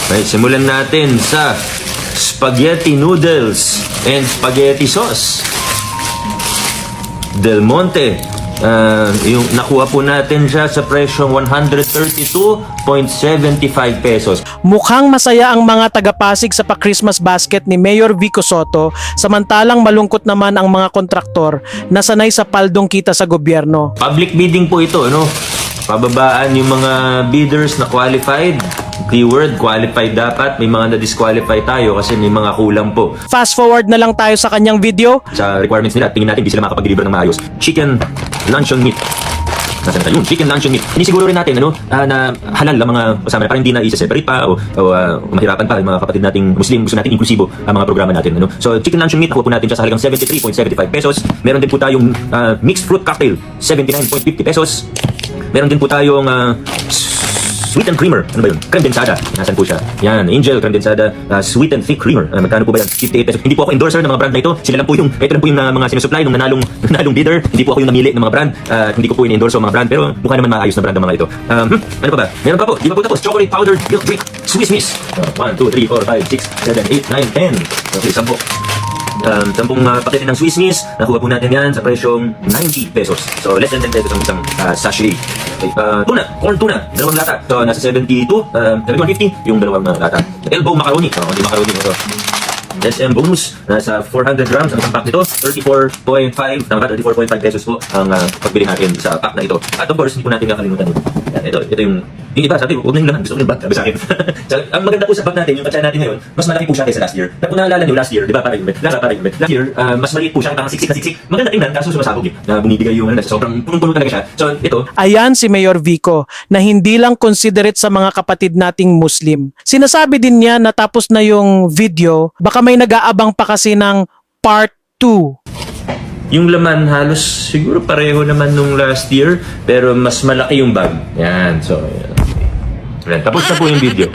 Okay, simulan natin sa spaghetti noodles and spaghetti sauce. Del Monte. Yung nakuha po natin siya sa presyong 132.75 pesos. Mukhang masaya ang mga taga-Pasig sa pa-Christmas basket ni Mayor Vico Soto, samantalang malungkot naman ang mga kontraktor na sanay sa paldong kita sa gobyerno. Public bidding po ito, no? Pababaan yung mga bidders na qualified. Keyword, qualified dapat. May mga na-disqualify tayo kasi may mga kulang po. Fast forward na lang tayo sa kanyang video. Sa requirements nila, tingin natin, di sila makapag-deliver ng maayos. Chicken luncheon meat. Nasaan tayo? Yun, chicken luncheon meat. Sinisiguro rin natin, na halal ang mga kasama, para hindi na isa-separate pa o mahirapan pa yung mga kapatid nating Muslim. Gusto natin inklusibo ang mga programa natin, So, chicken luncheon meat, nakuha po natin siya sa halagang 73.75 pesos. Meron din po tayong mixed fruit cocktail, 79.50 pesos. Meron din po tayong sweet and creamer. Ano ba yun? Creme densada. Nasaan po siya? Yan, Angel creme densada, sweet and thick creamer. Magkano po ba yan? 58 pesos. Hindi po ako endorser ng mga brand na ito. Ito lang po yung mga sinusupply ng nanalong bidder. Hindi po ako yung namili ng mga brand. Hindi ko po in-endorse ang mga brand, pero mukha naman maayos na brand ng mga ito. Ano pa ba? Meron pa po. Di ba po tapos? Chocolate powdered milk drink. Swiss Miss. 1, 2, 3, 4, 5, 6, 7, 8, 9, 10. Okay, 10. 10 pakete ng Swiss Miss. Nakuha po natin yan sa presyong 90 pesos. So, less than 10 pesos ang isang sachet. Okay, tuna, corn tuna, dalawang lata. So, nasa 72, 150 yung dalawang lata. Elbow macaroni. Hindi macaroni. So, SM bonus, nasa 400 grams ang isang pack nito. 34.5 pesos po ang pagbili natin sa pack na ito. At of course, hindi po natin kakalimutan ito yung iba, sabi, huwag na yung lahat, gusto ko yung bag, sabi sa akin. So, ang maganda po sa bag natin, yung katsa natin ngayon, mas malaki po siya kaysa last year. Kung naalala nyo, last year, di ba, parang last year, mas maliit po siya, parang siksik na siksik. Maganda tingnan, kaso sumasabog na bumibigay yung sobrang punong-puno talaga siya. So, ito. Ayan si Mayor Vico na hindi lang considerate sa mga kapatid nating Muslim. Sinasabi din niya na tapos na yung video, baka may nag-aabang pa kasi ng part 2. Yung laman halos siguro pareho naman nung last year, pero mas malaki yung bag. Yan, so, yan. Tapos na po yung video.